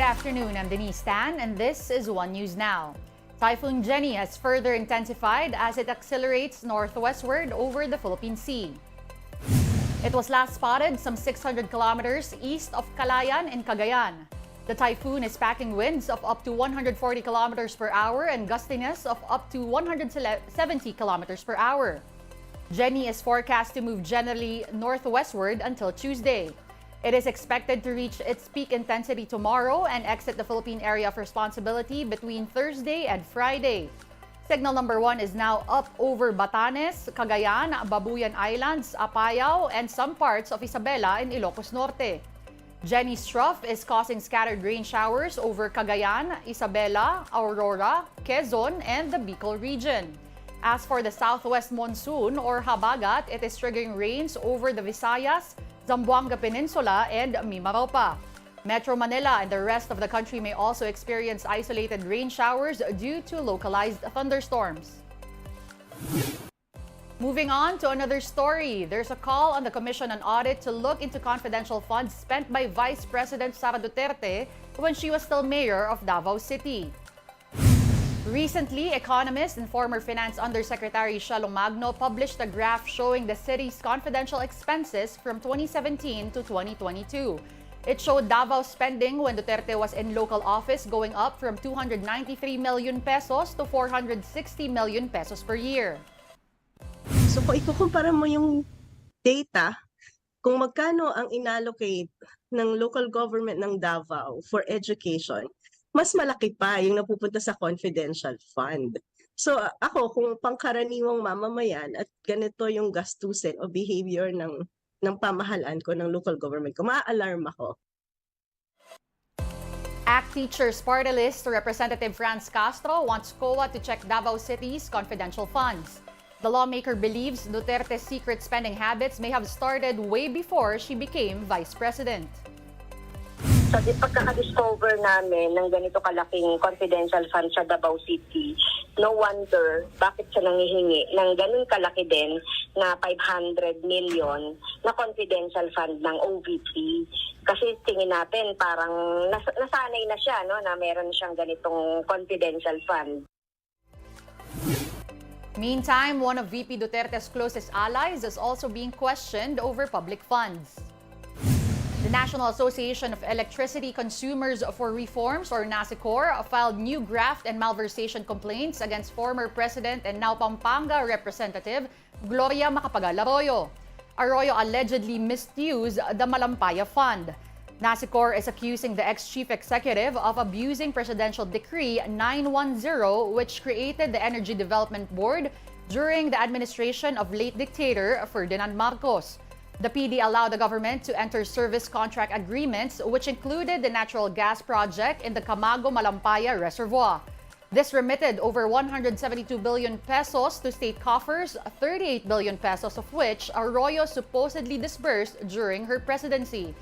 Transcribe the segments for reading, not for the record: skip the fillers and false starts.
Good afternoon, I'm Denise Tan, and this is One News Now. Typhoon Jenny has further intensified as it accelerates northwestward over the Philippine Sea. It was last spotted some 600 kilometers east of Calayan in Cagayan. The typhoon is packing winds of up to 140 kilometers per hour and gustiness of up to 170 kilometers per hour. Jenny is forecast to move generally northwestward until Tuesday. It is expected to reach its peak intensity tomorrow and exit the Philippine area of responsibility between Thursday and Friday. Signal number 1 is now up over Batanes, Cagayan, Babuyan Islands, Apayao, and some parts of Isabela in Ilocos Norte. Jenny's trough is causing scattered rain showers over Cagayan, Isabela, Aurora, Quezon, and the Bicol region. As for the southwest monsoon or habagat, it is triggering rains over the Visayas, Zamboanga Peninsula, and Mimaropa. Metro Manila and the rest of the country may also experience isolated rain showers due to localized thunderstorms. Moving on to another story, there's a call on the Commission on Audit to look into confidential funds spent by Vice President Sara Duterte when she was still mayor of Davao City. Recently, economist and former Finance Undersecretary Shalom Magno published a graph showing the city's confidential expenses from 2017 to 2022. It showed Davao spending when Duterte was in local office going up from 293 million pesos to 460 million pesos per year. So kung ikukumpara mo yung data, kung magkano ang inallocate ng local government ng Davao for education, mas malaki pa yung napupunta sa confidential fund. So ako, kung pangkaraniwang mamamayan at ganito yung gastusin o behavior ng pamahalaan ko, ng local government ko, maa-alarm ako. ACT Teachers Party List Representative Franz Castro wants COA to check Davao City's confidential funds. The lawmaker believes Duterte's secret spending habits may have started way before she became vice president. Sa pagkaka-discover namin ng ganito kalaking confidential fund sa Davao City, no wonder bakit siya nangihingi ng ganun kalaki din na 500 million na confidential fund ng OVP. Kasi tingin natin parang nasanay na siya, no, na meron siyang ganitong confidential fund. Meantime, one of VP Duterte's closest allies is also being questioned over public funds. The National Association of Electricity Consumers for Reforms, or NASICOR, filed new graft and malversation complaints against former President and now Pampanga Representative Gloria Macapagal Arroyo. Arroyo allegedly misused the Malampaya Fund. NASICOR is accusing the ex-chief executive of abusing Presidential Decree 910, which created the Energy Development Board during the administration of late dictator Ferdinand Marcos. The PD allowed the government to enter service contract agreements, which included the natural gas project in the Camago-Malampaya Reservoir. This remitted over 172 billion pesos to state coffers, 38 billion pesos of which Arroyo supposedly disbursed during her presidency.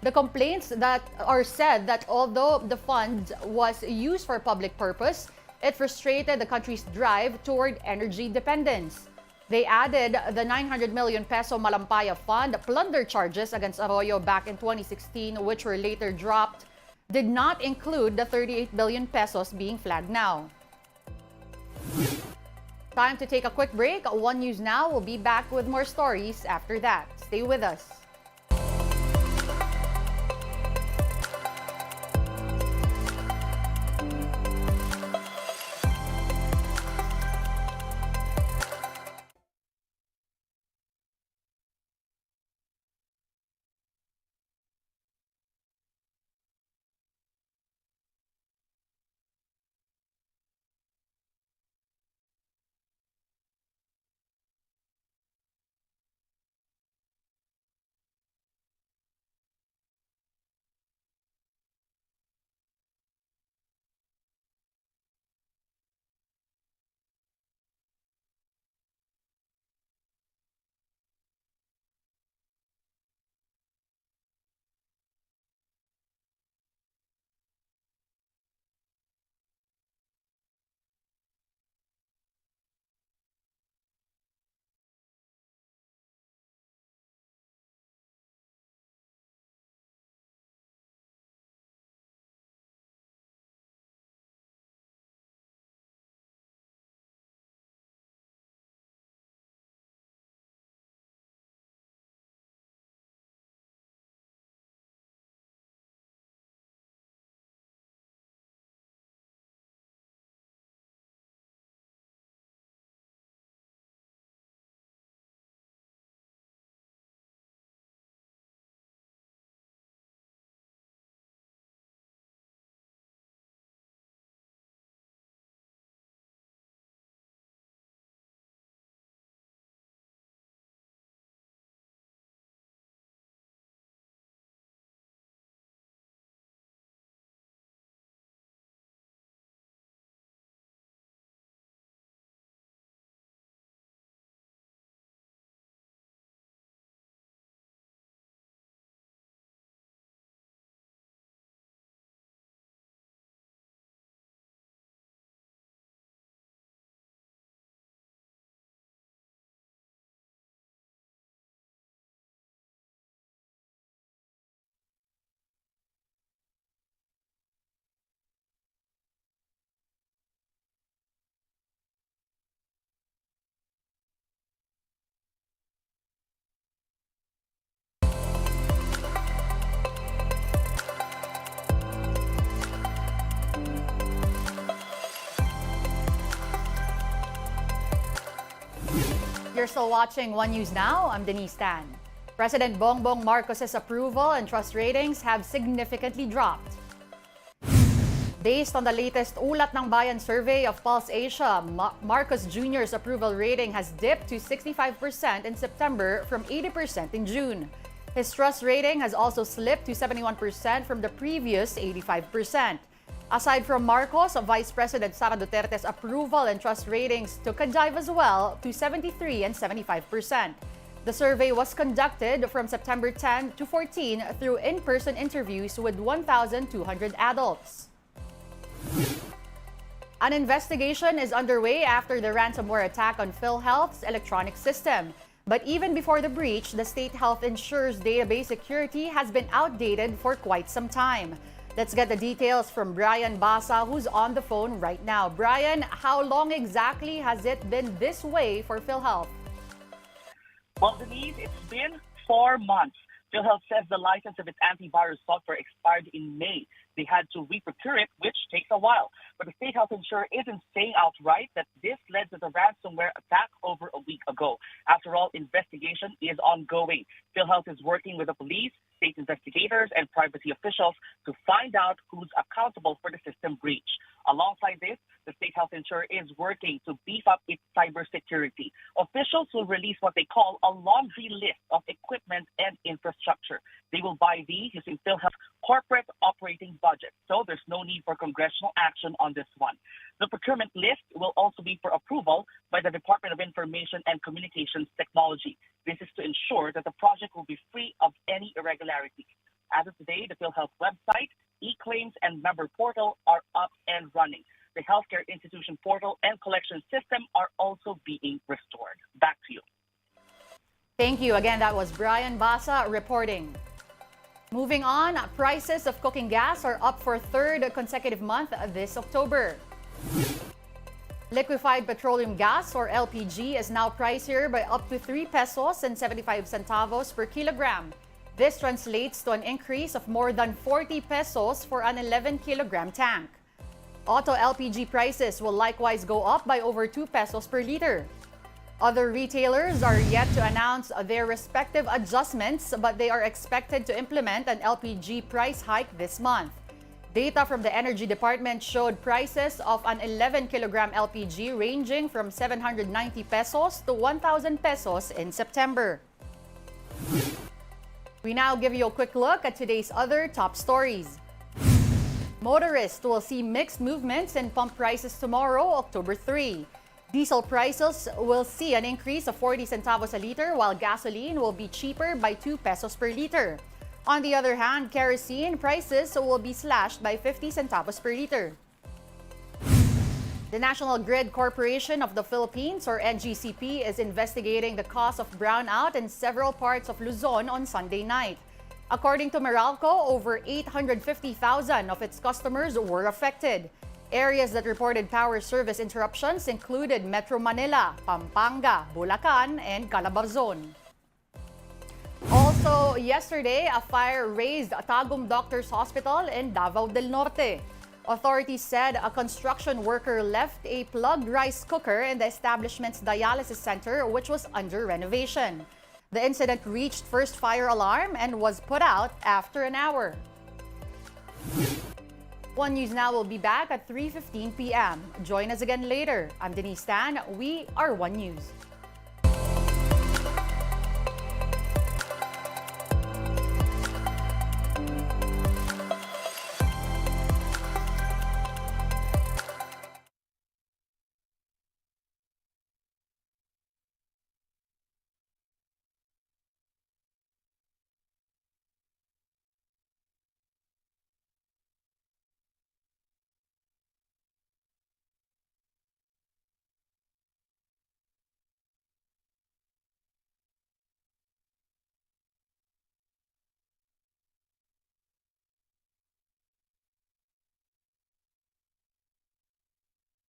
The complaints that are said that although the fund was used for public purpose, it frustrated the country's drive toward energy dependence. They added the 900 million peso Malampaya Fund plunder charges against Arroyo back in 2016, which were later dropped, did not include the 38 billion pesos being flagged now. Time to take a quick break. One News Now will be back with more stories after that. Stay with us. you're still watching One News Now, I'm Denise Tan. President Bongbong Marcos's approval and trust ratings have significantly dropped. Based on the latest Ulat ng Bayan survey of Pulse Asia, Marcos Jr.'s approval rating has dipped to 65% in September from 80% in June. His trust rating has also slipped to 71% from the previous 85%. Aside from Marcos, Vice President Sara Duterte's approval and trust ratings took a dive as well to 73 and 75%. The survey was conducted from September 10 to 14 through in-person interviews with 1,200 adults. An investigation is underway after the ransomware attack on PhilHealth's electronic system. But even before the breach, the state health insurer's database security has been outdated for quite some time. Let's get the details from Brian Basa, who's on the phone right now. Brian, how long exactly has it been this way for PhilHealth? Well, Denise, it's been 4 months. PhilHealth says the license of its antivirus software expired in May. They had to re-procure it, which takes a while. But the state health insurer isn't saying outright that this led to the ransomware attack over a week ago. After all, investigation is ongoing. PhilHealth is working with the police, state investigators, and privacy officials to find out who's accountable for the system breach. Alongside this, the state health insurer is working to beef up its cybersecurity. Officials will release what they call a laundry list of equipment and infrastructure. They will buy these using PhilHealth's corporate operating budget, so there's no need for congressional action on this one. The procurement list will also be for approval by the Department of Information and Communications Technology. This is to ensure that the project will be free of any irregularities. As of today, the PhilHealth website, e-claims, and member portal are up and running. The healthcare institution portal and collection system are also being restored. Back to you. Thank you. Again, that was Brian Basa reporting. Moving on, prices of cooking gas are up for a third consecutive month this October. Liquefied petroleum gas, or LPG, is now pricier by up to 3 pesos and 75 centavos per kilogram. This translates to an increase of more than 40 pesos for an 11-kilogram tank. Auto LPG prices will likewise go up by over 2 pesos per liter. Other retailers are yet to announce their respective adjustments, but they are expected to implement an LPG price hike this month. Data from the Energy Department showed prices of an 11-kilogram LPG ranging from 790 pesos to 1,000 pesos in September. We now give you a quick look at today's other top stories. Motorists will see mixed movements in pump prices tomorrow, October 3. Diesel prices will see an increase of 40 centavos a liter, while gasoline will be cheaper by 2 pesos per liter. On the other hand, kerosene prices will be slashed by 50 centavos per liter. The National Grid Corporation of the Philippines, or NGCP, is investigating the cause of brownout in several parts of Luzon on Sunday night. According to Meralco, over 850,000 of its customers were affected. Areas that reported power service interruptions included Metro Manila, Pampanga, Bulacan, and Calabarzon. Also, yesterday, a fire razed Tagum Doctors Hospital in Davao del Norte. Authorities said a construction worker left a plugged rice cooker in the establishment's dialysis center, which was under renovation. The incident reached first fire alarm and was put out after an hour. One News Now will be back at 3:15 p.m. Join us again later. I'm Denise Tan. We are One News.